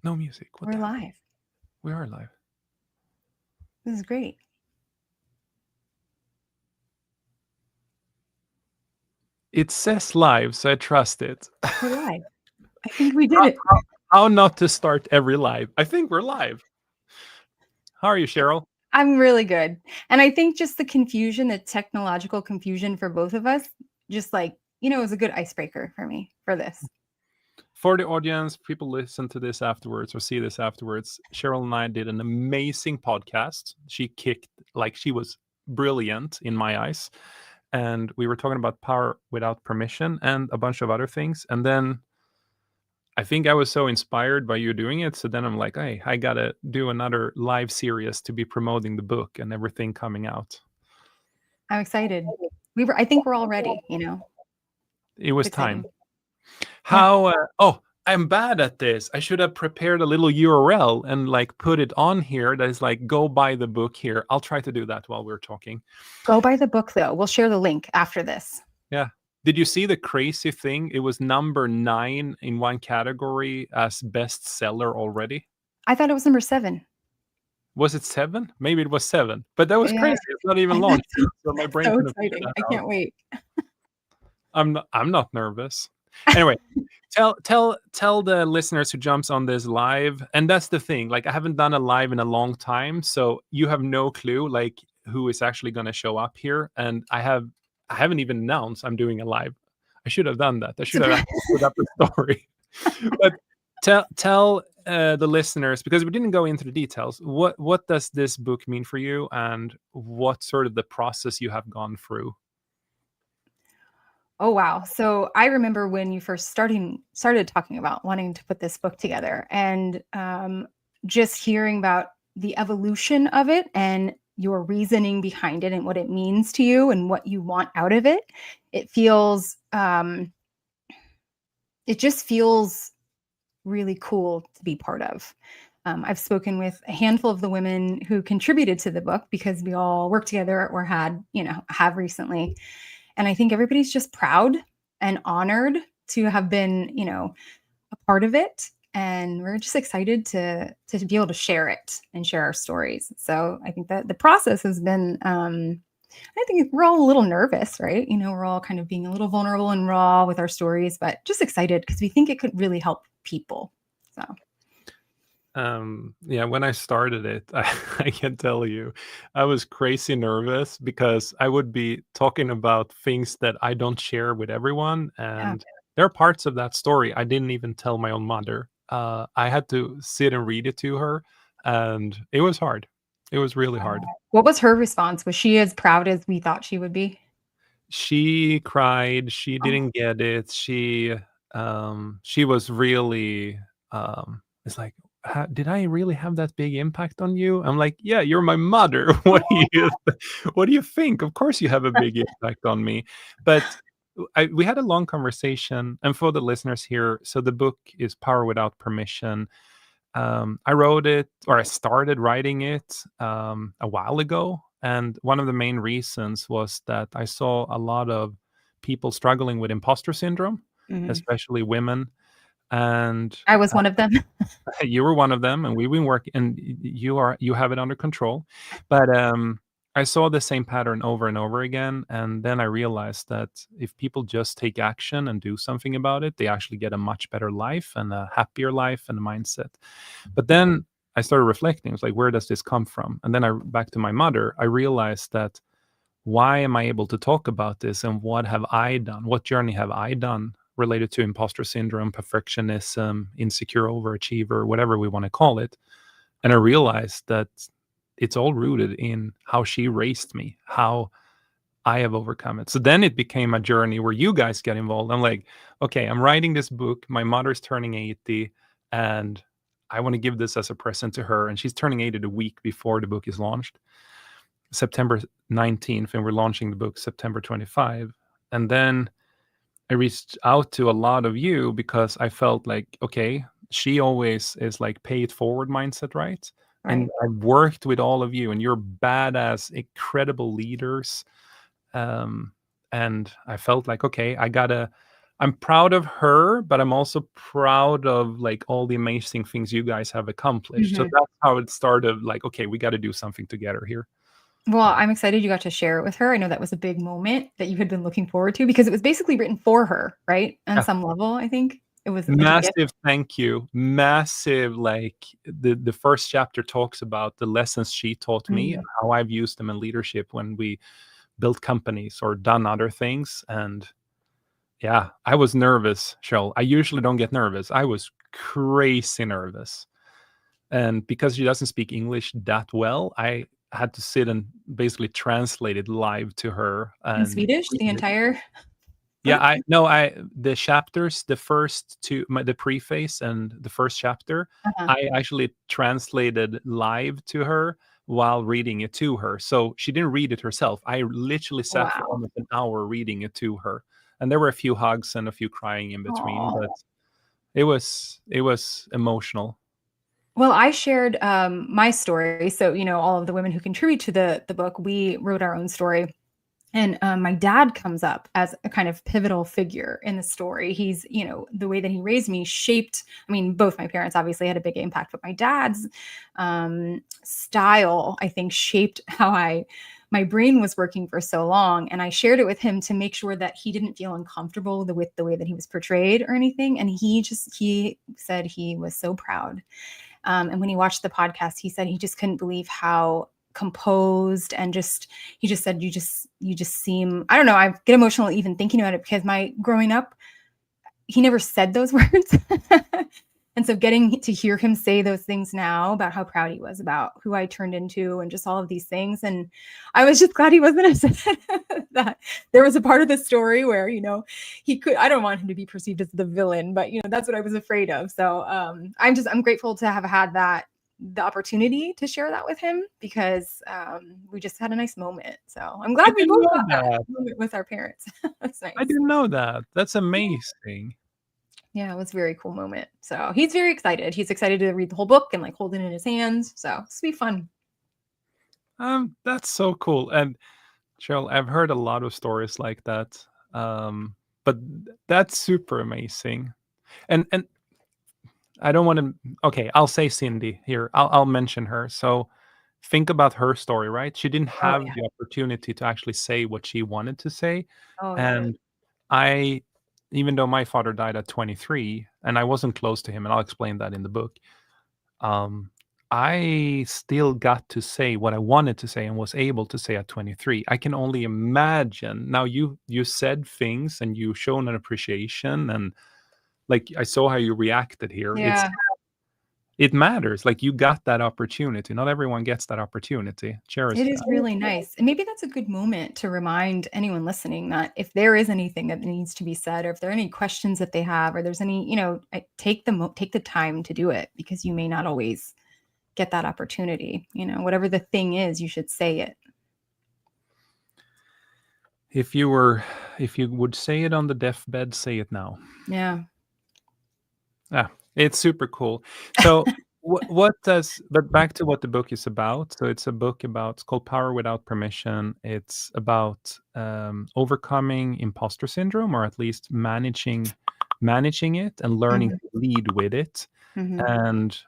No music. What We're the heck? live. We are live. This is great. It says live, so I trust it. We're live. I think we did how, it. how not to start every live? I think we're live. How are you, Cheryl? I'm really good. And I think just the confusion, the technological confusion for both of us, just like, it was a good icebreaker for me for this. For the audience, people listen to this afterwards or see this afterwards. Cheryl and I did an amazing podcast. She kicked, like, she was brilliant in my eyes. And we were talking about power without permission and a bunch of other things. And then I think I was so inspired by you doing it. So then I'm like, hey, I got to do another live series to be promoting the book and everything coming out. I'm excited. I think we're all ready, It It's was time. exciting. Yeah. I'm bad at this. I should have prepared a little URL and like put it on here that is like, go buy the book here. I'll try to do that while we're talking. Go buy the book though. We'll share the link after this. Yeah. Did you see the crazy thing? It was number 9 in one category as bestseller already. I thought it was number 7. Was it 7? Maybe it was 7, but that was Yeah. crazy. It's not even That's launched yet, so my brain so couldn't figure exciting. that I out. can't wait. I'm not nervous. Anyway, tell the listeners who jumps on this live, and that's the thing. Like, I haven't done a live in a long time, so you have no clue like who is actually going to show up here, and I haven't even announced I'm doing a live. I should have done that. I should have actually put up the story. But tell the listeners, because we didn't go into the details. What does this book mean for you, and what sort of the process you have gone through? Oh, wow. So I remember when you first started talking about wanting to put this book together, and just hearing about the evolution of it and your reasoning behind it and what it means to you and what you want out of it. It feels, it just feels really cool to be part of. I've spoken with a handful of the women who contributed to the book because we all worked together or have recently. And I think everybody's just proud and honored to have been, a part of it. And we're just excited to be able to share it and share our stories. So I think that the process has been, I think we're all a little nervous, right? We're all kind of being a little vulnerable and raw with our stories, but just excited because we think it could really help people. So Yeah, when I started it, I can tell you, I was crazy nervous because I would be talking about things that I don't share with everyone, yeah. and there are parts of that story I didn't even tell my own mother. I had to sit and read it to her, and it was hard. It was really hard. What was her response? Was she as proud as we thought she would be? She cried. She Oh, didn't get it. She was really it's like, did I really have that big impact on you? I'm like, yeah, you're my mother. What do you think? Of course you have a big impact on me. But we had a long conversation, and for the listeners here, so the book is Power Without Permission. I wrote it, or I started writing it a while ago. And one of the main reasons was that I saw a lot of people struggling with imposter syndrome, mhm. especially women. And I was one of them. you were one of them, and we've been working, and you have it under control. But I saw the same pattern over and over again, and then I realized that if people just take action and do something about it, they actually get a much better life and a happier life and a mindset. But then I started reflecting. It's like, where does this come from? And then back to my mother, I realized that, why am I able to talk about this, and what have I done? What journey have I done related to imposter syndrome, perfectionism, insecure overachiever, whatever we want to call it? And I realized that it's all rooted in how she raised me, how I have overcome it. So then it became a journey where you guys get involved. I'm like, okay, I'm writing this book. My mother's turning 80, and I want to give this as a present to her. And she's turning 80 the week before the book is launched, September 19th, and we're launching the book September 25. And then I reached out to a lot of you because I felt like, okay, she always is like pay it forward mindset, right? And Right. I've worked with all of you, and you're badass, incredible leaders. Um, and I felt like, okay, I'm proud of her, but I'm also proud of like all the amazing things you guys have accomplished. So Mhm. that's how it started. Like, okay, we got to do something together here. Well, I'm excited you got to share it with her. I know that was a big moment that you had been looking forward to because it was basically written for her, right? On Yeah. some level, I think it was like a gift. Massive thank you. Massive, like the first chapter talks about the lessons she taught me and Mm. how I've used them in leadership when we built companies or done other things. And yeah, I was nervous, Cheryl. I usually don't get nervous. I was crazy nervous. And because she doesn't speak English that well, I had to sit and basically translate it live to her In and Swedish, read the it. entire Yeah, book? I the chapters, the first two, the preface and the first chapter, Uh-huh. I actually translated live to her while reading it to her. So she didn't read it herself. I literally sat for Wow. almost an hour reading it to her. And there were a few hugs and a few crying in between, but Aw. it was emotional. Well, I shared my story. So, all of the women who contribute to the book, we wrote our own story. And my dad comes up as a kind of pivotal figure in the story. He's, the way that he raised me shaped, I mean, both my parents obviously had a big impact, but my dad's style, I think, shaped how my brain was working for so long. And I shared it with him to make sure that he didn't feel uncomfortable with the way that he was portrayed or anything. And he said he was so proud. And when he watched the podcast, he said he just couldn't believe how composed and he just said you just seem, I don't know, I get emotional even thinking about it because my growing up, he never said those words. And so getting to hear him say those things now about how proud he was about who I turned into and just all of these things. And I was just glad he wasn't have said that there was a part of the story where, I don't want him to be perceived as the villain, but that's what I was afraid of. So I'm grateful to have had the opportunity to share that with him because we just had a nice moment. So I'm I glad we didn't both know got that that. moment with our parents. That's I nice. didn't know that. That's amazing. Yeah, it was a very cool moment. So he's very excited. He's excited to read the whole book and like hold it in his hands. So this will be fun. That's so cool. And Cheryl, I've heard a lot of stories like that. But that's super amazing. And I don't want to. Okay, I'll say Cindy here. I'll mention her. So think about her story, right? She didn't Oh have yeah. the opportunity to actually say what she wanted to say, Oh yeah. and I, even though my father died at 23, and I wasn't close to him, and I'll explain that in the book. Um, I still got to say what I wanted to say and was able to say at 23. I can only imagine. Now you said things and you shown an appreciation and like I saw how you reacted here. Yeah. It matters. Like you got that opportunity. Not everyone gets that opportunity. It Cherish is that. really nice. And maybe that's a good moment to remind anyone listening that if there is anything that needs to be said, or if there are any questions that they have, or there's any, take the time to do it because you may not always get that opportunity. Whatever the thing is, you should say it. If you would say it on the deathbed, say it now. Yeah. Yeah, it's super cool. So what does but back to what the book is about. So it's a book about it's called Power Without Permission. It's about overcoming imposter syndrome or at least managing it and learning Mhm, to lead with it. mhm, And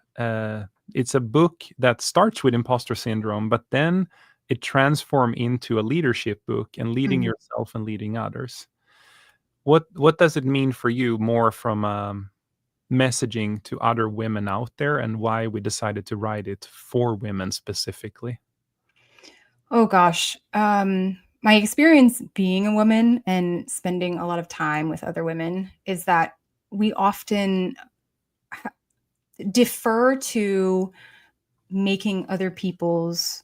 it's a book that starts with imposter syndrome, but then it transforms into a leadership book and leading mhm. yourself and leading others. What does it mean for you more from messaging to other women out there and why we decided to write it for women specifically? Oh gosh. My experience being a woman and spending a lot of time with other women is that we often ha- defer to making other people's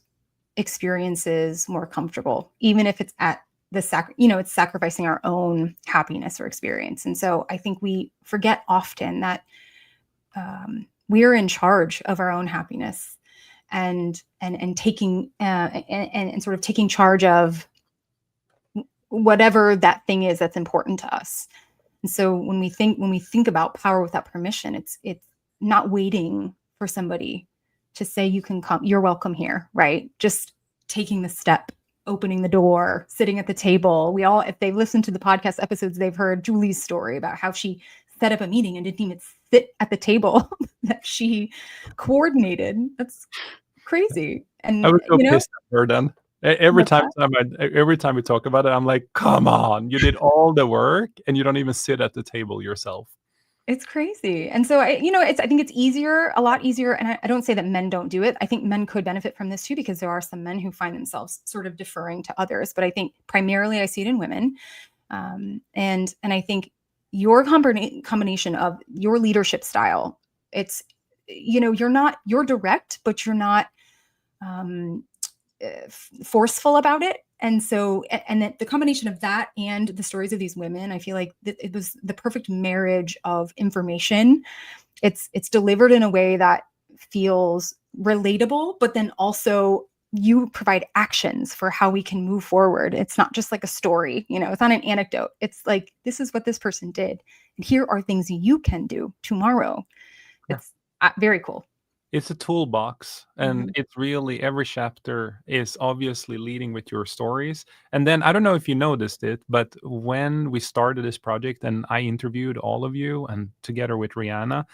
experiences more comfortable, even if it's at it's sacrificing our own happiness or experience. And so I think we forget often that we're in charge of our own happiness and taking and sort of taking charge of whatever that thing is that's important to us. And so when we think about power without permission, it's not waiting for somebody to say you can come, you're welcome here, right? Just taking the step opening the door, sitting at the table. We all, if they've listened to the podcast episodes, they've heard Julie's story about how she set up a meeting and didn't even sit at the table that she coordinated. That's crazy. I And was so pissed at her then. Every what's time that? every time we talk about it, I'm like, "Come on, you did all the work and you don't even sit at the table yourself." It's crazy. And so I think it's easier, a lot easier. And I don't say that men don't do it. I think men could benefit from this too, because there are some men who find themselves sort of deferring to others. But I think primarily I see it in women. And I think your combination of your leadership style, it's, you're direct, but you're not forceful about it. And so, and that the combination of that and the stories of these women, I feel like it was the perfect marriage of information. It's delivered in a way that feels relatable, but then also you provide actions for how we can move forward. It's not just like a story, it's not an anecdote. It's like, this is what this person did, and here are things you can do tomorrow. Yeah. It's very cool. It's a toolbox, and it's really every chapter is obviously leading with your stories. And then I don't know if you noticed it, but when we started this project and I interviewed all of you and together with Rihanna,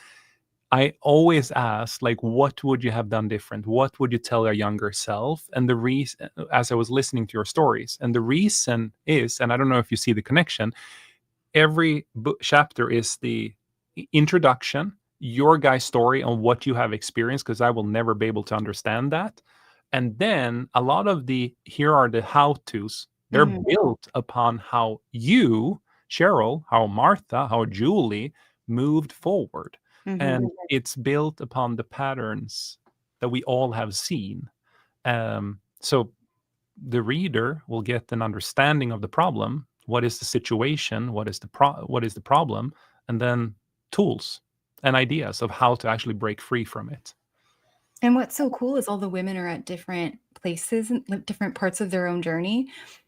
I always ask, like, what would you have done different? What would you tell your younger self? And the reason, as I was listening to your stories, and the reason is, and I don't know if you see the connection, every chapter is the introduction, your guy's story on what you have experienced, because I will never be able to understand that. And then a lot of here are the how-tos. They're built upon how you, Cheryl, how Martha, how Julie moved forward. And it's built upon the patterns that we all have seen. So the reader will get an understanding of the problem. What is the situation? What is the problem? And then tools and ideas of how to actually break free from it. And what's so cool is all the women are at different places and different parts of their own journey.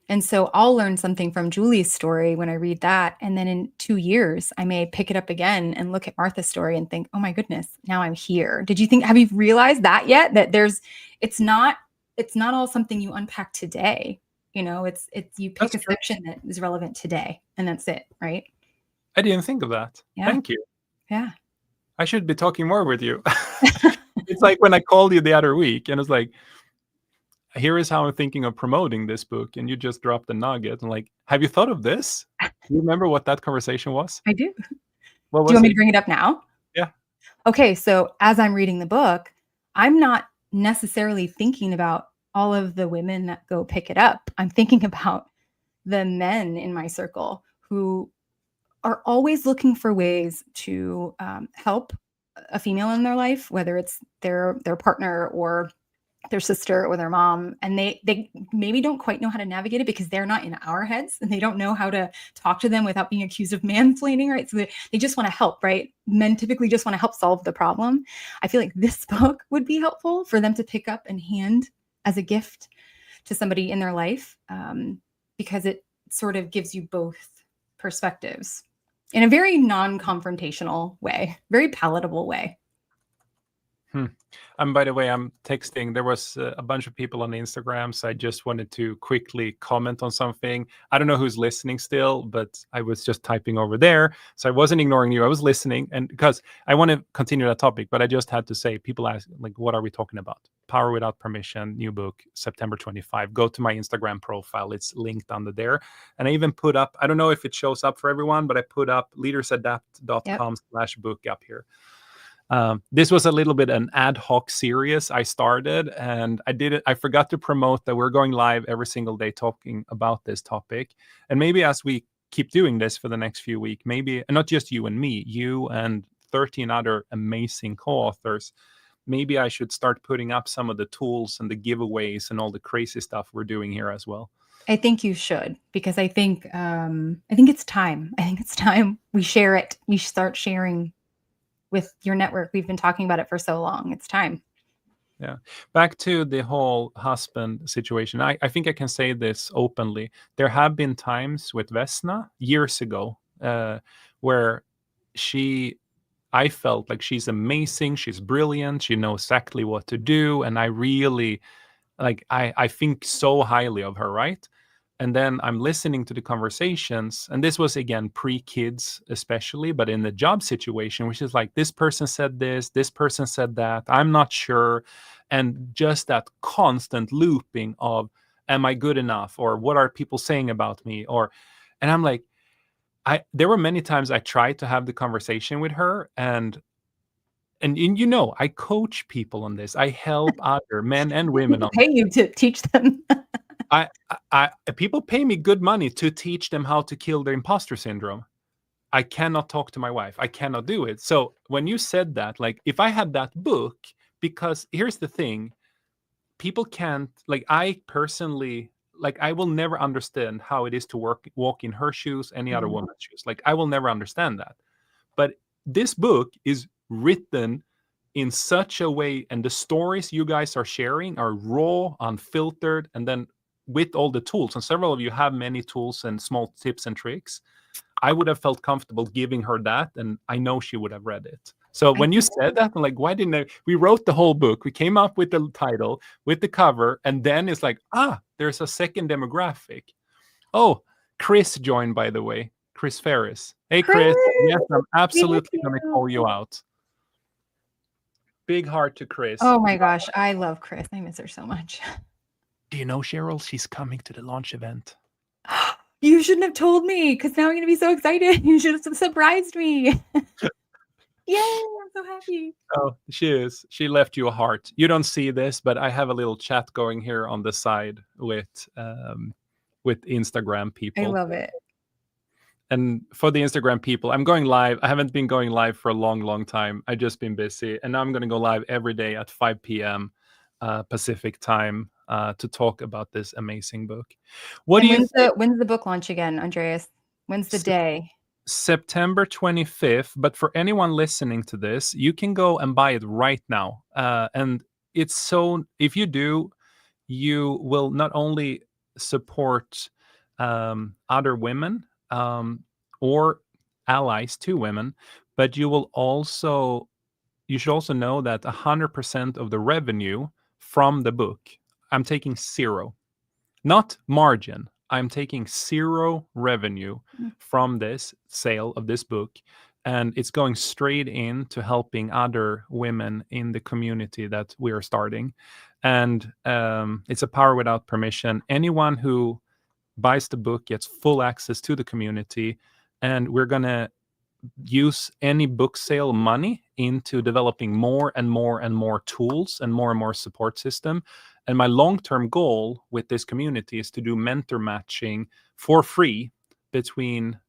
And so I'll learn something from Julie's story when I read that. And then in 2 years, I may pick it up again and look at Martha's story and think, oh my goodness, now I'm here. Have you realized that yet? That it's not all something you unpack today. It's you pick a section that is relevant today, and that's it, right? I didn't think of that. Yeah. Thank you. Yeah. I should be talking more with you. It's like when I called you the other week and it's like, here is how I'm thinking of promoting this book. And you just dropped the nugget. And like, have you thought of this? Do you remember what that conversation was? I do. What was Do you want me it? to bring it up now? Yeah. Okay. So as I'm reading the book, I'm not necessarily thinking about all of the women that go pick it up. I'm thinking about the men in my circle who are always looking for ways to help a female in their life, whether it's their partner or their sister or their mom, and they maybe don't quite know how to navigate it because they're not in our heads and they don't know how to talk to them without being accused of mansplaining, right? So they just want to help, right? Men typically just want to help solve the problem. I feel like this book would be helpful for them to pick up and hand as a gift to somebody in their life, because it sort of gives you both perspectives in a very non-confrontational way, very palatable way. And by the way, I'm texting. There was a bunch of people on Instagram, so I just wanted to quickly comment on something. I don't know who's listening still, but I was just typing over there. So I wasn't ignoring you. I was listening, and because I want to continue that topic, but I just had to say, people ask, like, what are we talking about? Power Without Permission, new book, September 25. Go to my Instagram profile. It's linked under there. And I even put up, I don't know if it shows up for everyone, but I put up leadersadapt.com/book up here. This was a little bit an ad hoc series I started, and I forgot to promote that we're going live every single day talking about this topic. And maybe as we keep doing this for the next few weeks, maybe not just you and me, you and 13 other amazing co-authors, maybe I should start putting up some of the tools and the giveaways and all the crazy stuff we're doing here as well. I think you should, because I think it's time. I think it's time we share it. We start sharing with your network. We've been talking about it for so long. It's time. Yeah. Back to the whole husband situation. I think I can say this openly. There have been times with Vesna years ago where I felt like she's amazing. She's brilliant. She knows exactly what to do. And I really Like I think so highly of her, right? And then I'm listening to the conversations, and this was again pre-kids especially, but in the job situation, which is like, this person said this person said that, I'm not sure. And just that constant looping of, am I good enough, or what are people saying about me, or, and I'm like, there were many times I tried to have the conversation with her, and you know, I coach people on this. I help other men and women People on pay you to teach them. people pay me good money to teach them how to kill their imposter syndrome. I cannot talk to my wife. I cannot do it. So when you said that, like, if I had that book, because here's the thing, people can't, like, I personally, like, I will never understand how it is to walk in her shoes, any other woman's shoes. Like, I will never understand that. But this book is written in such a way, and the stories you guys are sharing are raw, unfiltered, and then with all the tools, and several of you have many tools and small tips and tricks. I would have felt comfortable giving her that, and I know she would have read it. So when you said that, I'm like, why didn't I? We wrote the whole book. We came up with the title, with the cover, and then it's like, there's a second demographic. Oh, Chris joined, by the way. Chris Ferris. Hey, Chris. Yes, I'm absolutely going to call you out. Big heart to Chris. Oh my gosh, I love Chris. I miss her so much. Do you know, Cheryl? She's coming to the launch event. You shouldn't have told me, because now I'm going to be so excited. You should have surprised me. Yay, I'm so happy. Oh, she is. She left you a heart. You don't see this, but I have a little chat going here on the side with Instagram people. I love it. And for the Instagram people, I'm going live. I haven't been going live for a long, long time. I've just been busy. And now I'm going to go live every day at 5 p.m. Pacific time to talk about this amazing book. When's the book launch again, Andreas? When's the day? September 25th. But for anyone listening to this, you can go and buy it right now. And it's so, if you do, you will not only support other women, or allies to women, but you should also know that 100% of the revenue from the book, I'm taking zero, not margin. I'm taking zero revenue from this sale of this book, and it's going straight into helping other women in the community that we are starting. And it's a power without permission. Anyone who buys the book gets full access to the community, and we're going to use any book sale money into developing more and more and more tools and more support system. And my long-term goal with this community is to do mentor matching for free between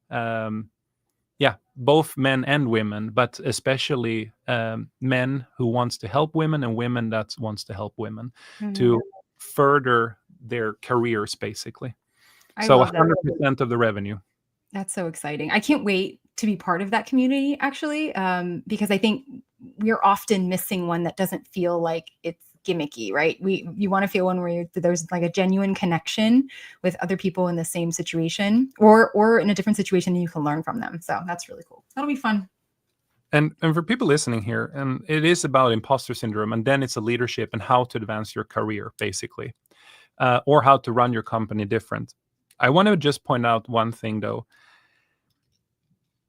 both men and women, but especially men who wants to help women and women that wants to help women to further their careers, basically. So 100% of the revenue. That's so exciting. I can't wait to be part of that community, actually, because I think we're often missing one that doesn't feel like it's gimmicky, right? You want to feel one where there's like a genuine connection with other people in the same situation or in a different situation, and you can learn from them. So that's really cool. That'll be fun. And for people listening here, and it is about imposter syndrome, and then it's a leadership and how to advance your career, basically, or how to run your company different. I want to just point out one thing, though.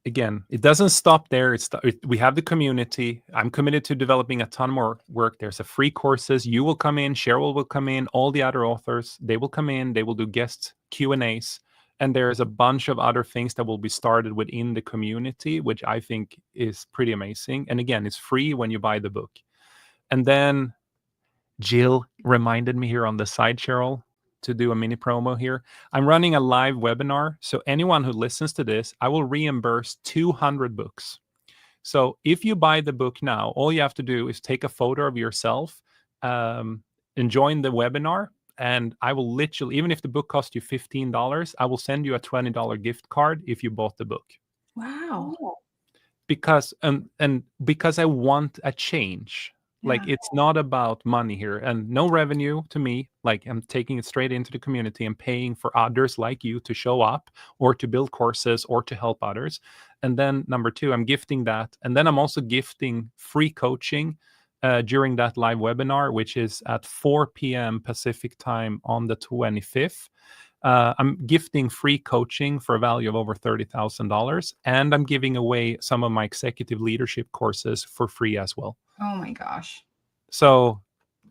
Again, it doesn't stop there. We have the community. I'm committed to developing a ton more work. There's a free courses. You will come in. Cheryl will come in. All the other authors, they will come in. They will do guest Q&As. And there's a bunch of other things that will be started within the community, which I think is pretty amazing. And again, it's free when you buy the book. And then Jill reminded me here on the side, Cheryl, to do a mini promo here. I'm running a live webinar. So anyone who listens to this, I will reimburse 200 books. So if you buy the book now, all you have to do is take a photo of yourself and join the webinar. And I will literally, even if the book costs you $15, I will send you a $20 gift card if you bought the book. Wow. Because because I want a change. Like, it's not about money here, and no revenue to me. Like, I'm taking it straight into the community and paying for others like you to show up or to build courses or to help others. And then number two, I'm gifting that. And then I'm also gifting free coaching during that live webinar, which is at 4 p.m. Pacific time on the 25th. I'm gifting free coaching for a value of over $30,000, and I'm giving away some of my executive leadership courses for free as well. Oh my gosh. So,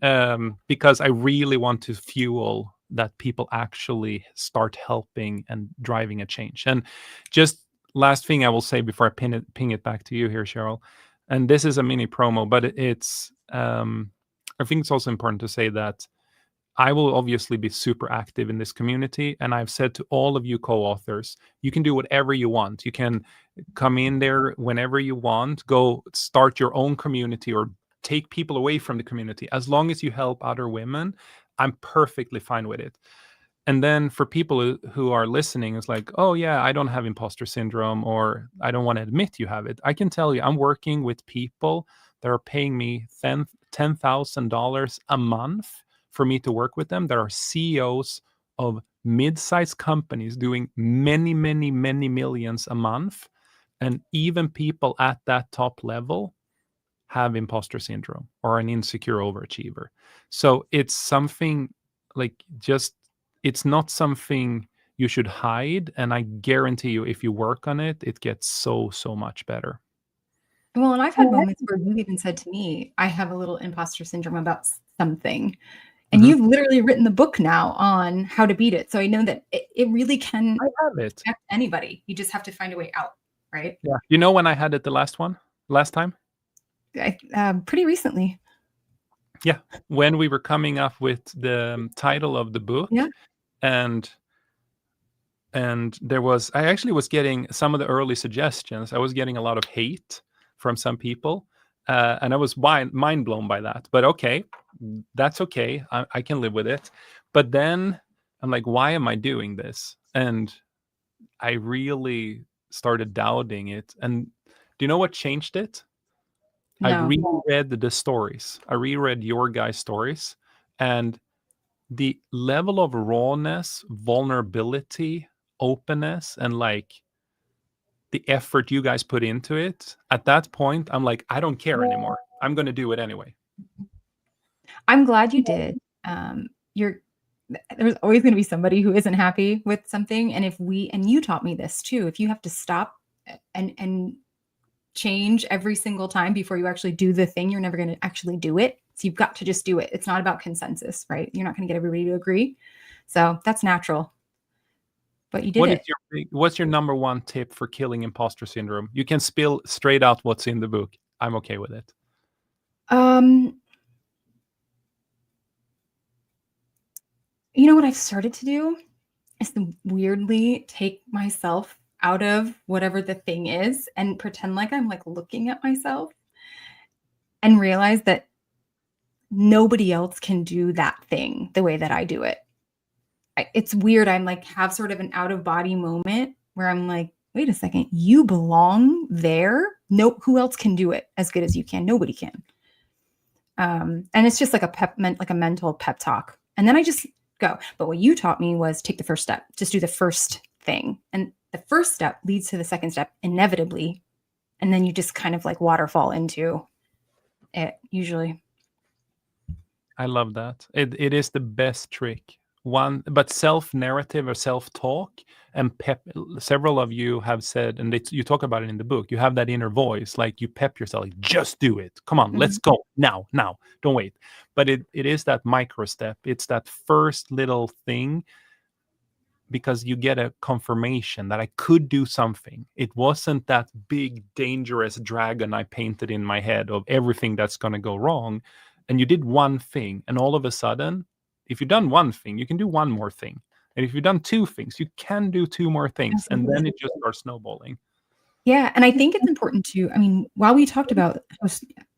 because I really want to fuel that people actually start helping and driving a change. And just last thing I will say before I ping it back to you here, Cheryl, and this is a mini promo, but it's I think it's also important to say that I will obviously be super active in this community. And I've said to all of you co-authors, you can do whatever you want. You can come in there whenever you want, go start your own community or take people away from the community. As long as you help other women, I'm perfectly fine with it. And then for people who are listening, it's like, oh yeah, I don't have imposter syndrome, or I don't want to admit you have it. I can tell you, I'm working with people that are paying me $10,000 a month for me to work with them. There are CEOs of mid-sized companies doing many, many, many millions a month. And even people at that top level have imposter syndrome or an insecure overachiever. So it's something like it's not something you should hide. And I guarantee you, if you work on it, it gets so much better. Well, and I've had moments where you've even said to me, I have a little imposter syndrome about something. And you've literally written the book now on how to beat it. So I know that it really can affect anybody. You just have to find a way out, right? Yeah. You know when I had it the last time? Pretty recently. Yeah. When we were coming up with the title of the book. Yeah. And I actually was getting some of the early suggestions. I was getting a lot of hate from some people. And I was mind blown by that. But okay, that's okay. I can live with it. But then I'm like, why am I doing this? And I really started doubting it. And do you know what changed it? No. I reread the stories. I reread your guys' stories. And the level of rawness, vulnerability, openness, and like the effort you guys put into it, at that point, I'm like, I don't care anymore. I'm going to do it anyway. I'm glad you did. There's always going to be somebody who isn't happy with something. And and you taught me this too, if you have to stop and change every single time before you actually do the thing, you're never going to actually do it. So you've got to just do it. It's not about consensus, right? You're not going to get everybody to agree. So that's natural. But you did What's your number one tip for killing imposter syndrome? You can spill straight out what's in the book. I'm okay with it. You know what I've started to do is to weirdly take myself out of whatever the thing is and pretend like I'm like looking at myself and realize that nobody else can do that thing the way that I do it. It's weird. I'm like have sort of an out of body moment where I'm like, wait a second, you belong there. No, who else can do it as good as you can? Nobody can. And it's just like a mental pep talk. And then I just go. But what you taught me was take the first step. Just do the first thing. And the first step leads to the second step inevitably. And then you just kind of like waterfall into it usually. I love that. It is the best trick. But self-narrative or self-talk and pep. Several of you have said, and you talk about it in the book, you have that inner voice, like you pep yourself, like, just do it. Come on, let's go now. Don't wait. But it is that micro step. It's that first little thing, because you get a confirmation that I could do something. It wasn't that big, dangerous dragon I painted in my head of everything that's going to go wrong. And you did one thing, and all of a sudden, if you've done one thing, you can do one more thing. And if you've done two things, you can do two more things. Absolutely. And then it just starts snowballing. Yeah. And I think it's important while we talked about how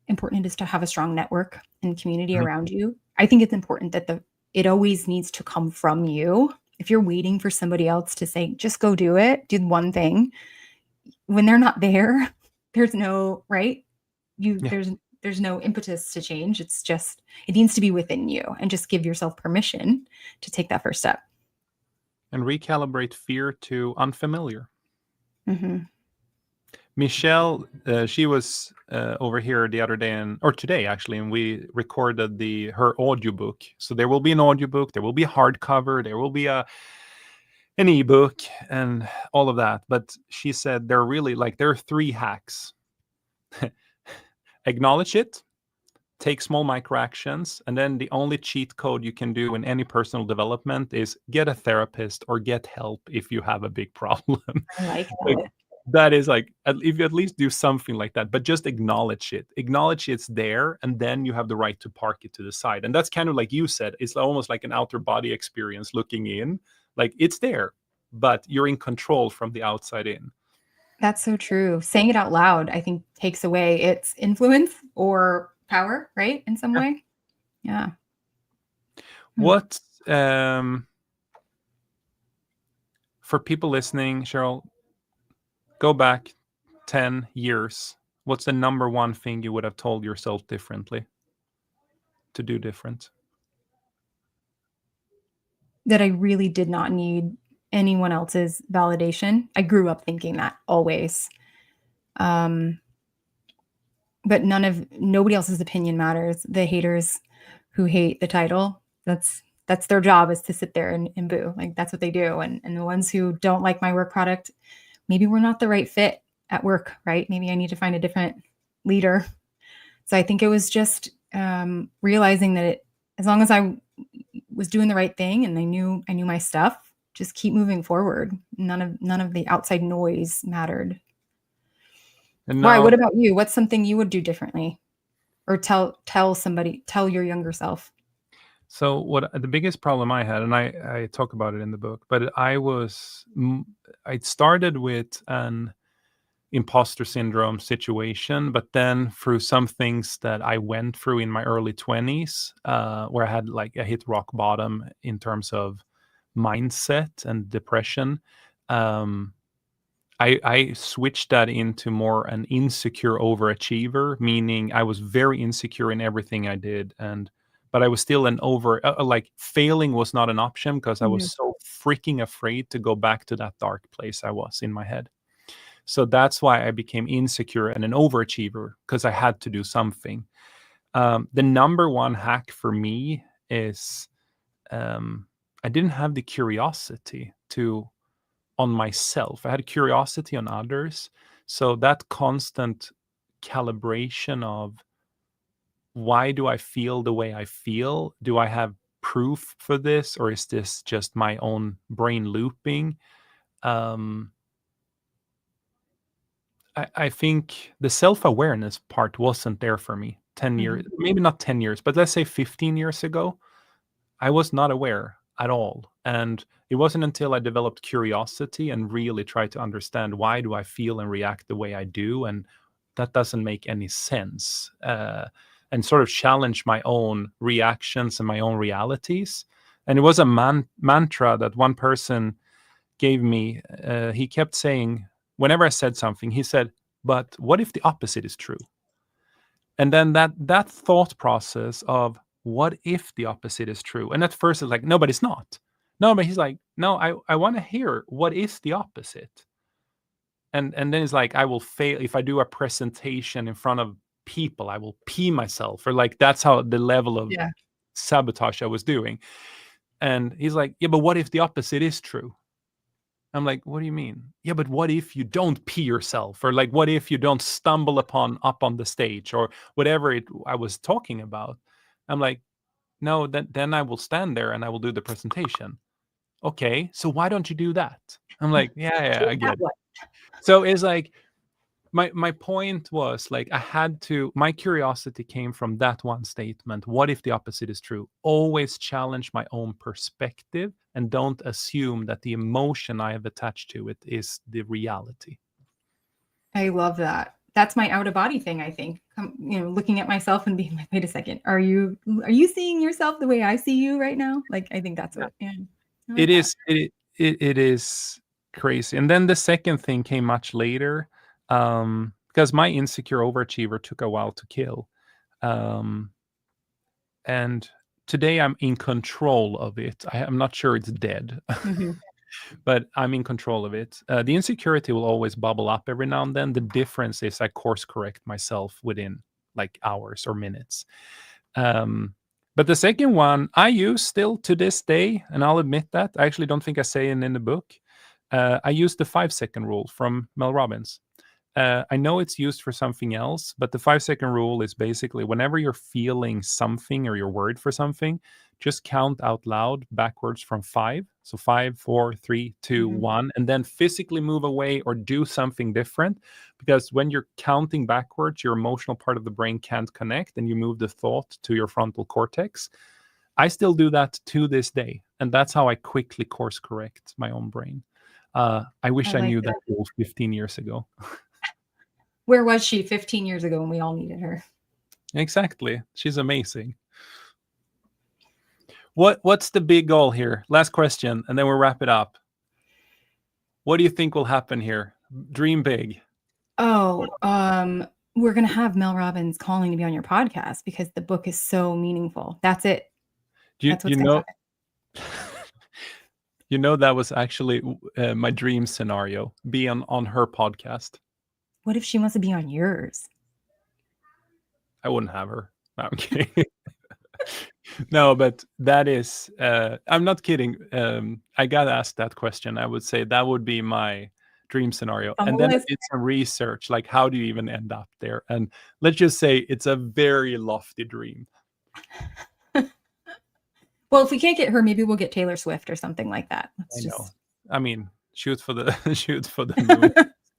important it is to have a strong network and community around you, I think it's important that it always needs to come from you. If you're waiting for somebody else to say, just go do it, do one thing, when they're not there, there's no, right? There's no impetus to change. It's just, it needs to be within you, and just give yourself permission to take that first step. And recalibrate fear to unfamiliar. Michelle, she was over here the other day, or today actually, and we recorded her audiobook. So there will be an audiobook, there will be a hardcover, there will be an ebook, and all of that. But she said there are 3 hacks: acknowledge it, take small micro actions, and then the only cheat code you can do in any personal development is get a therapist or get help if you have a big problem. I like Like, that. that is like, if you at least do something like that, but just acknowledge it's there, and then you have the right to park it to the side. And that's kind of like you said, it's almost like an outer body experience looking in. Like, it's there, but you're in control from the outside in. That's so true. Saying it out loud, I think, takes away its influence or power, right? In some Yeah. way. Yeah. What, for people listening, Cheryl, go back 10 years. What's the number one thing you would have told yourself differently to do different? That I really did not need anyone else's validation. I grew up thinking that always. But nobody else's opinion matters. The haters who hate the title, that's their job, is to sit there and boo. Like, that's what they do. And the ones who don't like my work product, maybe we're not the right fit at work, right? Maybe I need to find a different leader. So I think it was just realizing that as long as I was doing the right thing and I knew my stuff, just keep moving forward. None of the outside noise mattered. And Why? now, What about you? What's something you would do differently, or tell your younger self? so what the biggest problem I had, and I talk about it in the book, but I started with an imposter syndrome situation, but then through some things that I went through in my early 20s, where I hit rock bottom in terms of mindset and depression. I switched that into more an insecure overachiever, meaning I was very insecure in everything I did, but I was still like, failing was not an option because I was so freaking afraid to go back to that dark place I was in my head. So that's why I became insecure and an overachiever, because I had to do something. The number one hack for me is, I didn't have the curiosity on myself. I had curiosity on others. So that constant calibration of, why do I feel the way I feel? Do I have proof for this, or is this just my own brain looping? I think the self-awareness part wasn't there for me 10 years, maybe not 10 years, but let's say 15 years ago. I was not aware at all. And it wasn't until I developed curiosity and really tried to understand, why do I feel and react the way I do? And that doesn't make any sense. And sort of challenge my own reactions and my own realities. And it was a mantra that one person gave me. He kept saying, whenever I said something, he said, but what if the opposite is true? And then that thought process of, what if the opposite is true? And at first it's like, no, but it's not. No, but he's like, no, I want to hear, what is the opposite? And then it's like, I will fail if I do a presentation in front of people, I will pee myself, or like, that's how the level of sabotage I was doing. And he's like, yeah, but what if the opposite is true? I'm like, what do you mean? Yeah, but what if you don't pee yourself? Or like, what if you don't stumble up on the stage, or whatever I was talking about? I'm like, no, then I will stand there and I will do the presentation. Okay, so why don't you do that? I'm like, yeah, I get it. So it's like, my point was, like, my curiosity came from that one statement. What if the opposite is true? Always challenge my own perspective, and don't assume that the emotion I have attached to it is the reality. I love that. That's my out of body thing, I think. Looking at myself and being like, wait a second, are you seeing yourself the way I see you right now? Like, I think that's what. Yeah, It is crazy. And then the second thing came much later, because my insecure overachiever took a while to kill. And today I'm in control of it. I'm not sure it's dead. but I'm in control of it. The insecurity will always bubble up every now and then. The difference is I course correct myself within like hours or minutes. Um, but the second one I use still to this day, and I'll admit that I actually don't think I say it in the book. I use the 5-second rule from Mel Robbins. I know it's used for something else, but the 5-second rule is basically whenever you're feeling something or you're worried for something, just count out loud backwards from 5. So 5, 4, 3, 2, Mhm. 1, and then physically move away or do something different. Because when you're counting backwards, your emotional part of the brain can't connect and you move the thought to your frontal cortex. I still do that to this day. And that's how I quickly course correct my own brain. I wish I I like knew that. that rule 15 years ago. Where was she 15 years ago when we all needed her? Exactly. She's amazing. What's the big goal here? Last question, and then we'll wrap it up. What do you think will happen here? Dream big. Oh, we're gonna have Mel Robbins calling to be on your podcast because the book is so meaningful. That's it. Do you, That's what's you gonna know happen. you know that was actually my dream scenario, be on her podcast. What if she wants to be on yours? I wouldn't have her. No, I'm kidding. No, but that is I'm not kidding. I got asked that question. I would say that would be my dream scenario. On the And then I list. did some research, like how do you even end up there? And let's just say it's a very lofty dream. Well, if we can't get her, maybe we'll get Taylor Swift or something like that. I Let's know. just I mean, shoot for the shoot for the moon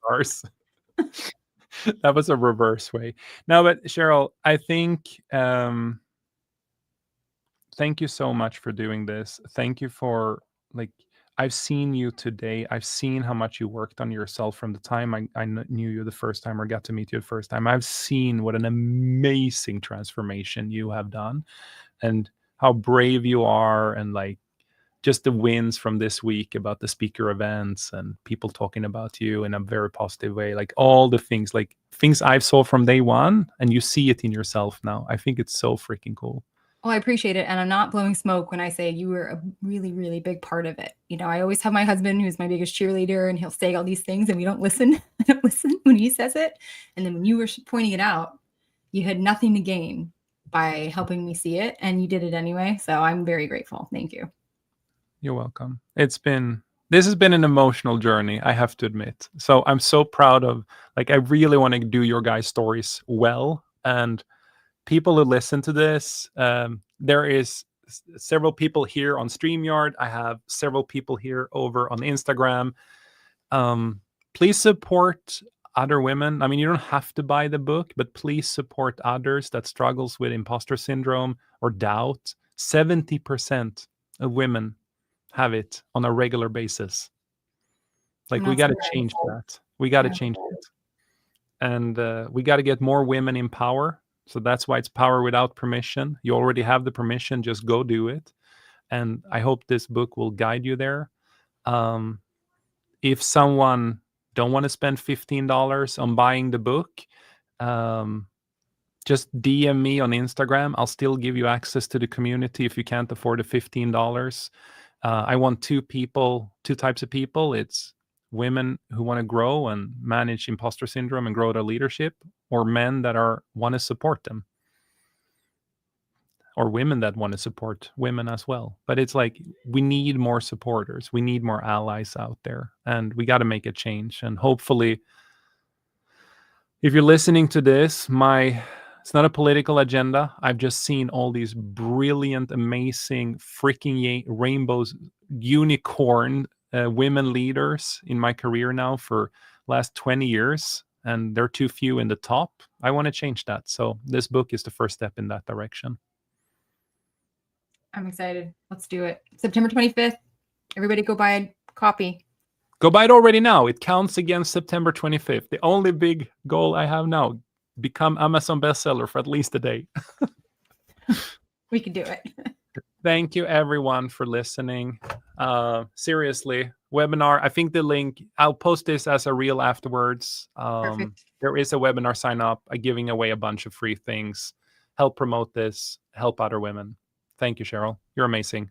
stars. That was a reverse way. No, but Cheryl, I think thank you so much for doing this. Thank you for like I've seen you today. I've seen how much you worked on yourself from the time I knew you the first time or got to meet you the first time. I've seen what an amazing transformation you have done and how brave you are and like just the wins from this week about the speaker events and people talking about you in a very positive way, like all the things, like things I've saw from day one, and you see it in yourself now. I think it's so freaking cool. well, I appreciate it. And I'm not blowing smoke when I say you were a really, really big part of it. You know, I always have my husband who's my biggest cheerleader and he'll say all these things and we don't listen. I don't listen when he says it. And then when you were pointing it out, you had nothing to gain by helping me see it. And you did it anyway. So I'm very grateful. Thank you. You're welcome. This has been an emotional journey, I have to admit. So I'm so proud of, like, I really want to do your guys' stories well. And people who listen to this, there is several people here on StreamYard. I have several people here over on Instagram. Please support other women. I mean, you don't have to buy the book, but please support others that struggles with imposter syndrome or doubt. 70% of women have it on a regular basis. I'm Like, we not got to surprised. change that. We got to Yeah. change it. And we got to get more women in power. So that's why it's power without permission. You already have the permission, just go do it. And I hope this book will guide you there. If someone don't want to spend $15 on buying the book, just DM me on Instagram. I'll still give you access to the community if you can't afford the $15. I want two types of people. It's women who want to grow and manage imposter syndrome and grow their leadership, or men that want to support them, or women that want to support women as well. But it's like we need more supporters. We need more allies out there, and we got to make a change. And hopefully, if you're listening to this, it's not a political agenda. I've just seen all these brilliant, amazing, freaking rainbows, unicorn women leaders in my career now for last 20 years, and they're too few in the top. I want to change that. So this book is the first step in that direction. I'm excited. Let's do it. September 25th. Everybody go buy a copy. Go buy it already now. It counts against September 25th. The only big goal I have now, become Amazon bestseller for at least a day. We can do it. Thank you everyone for listening. Seriously, webinar. I think the link, I'll post this as a reel afterwards. Perfect. There is a webinar sign up. I'm giving away a bunch of free things. Help promote this, help other women. Thank you, Cheryl. You're amazing.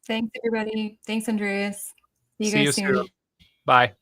Thanks, everybody. Thanks, Andreas. See you See you guys soon. soon. Bye.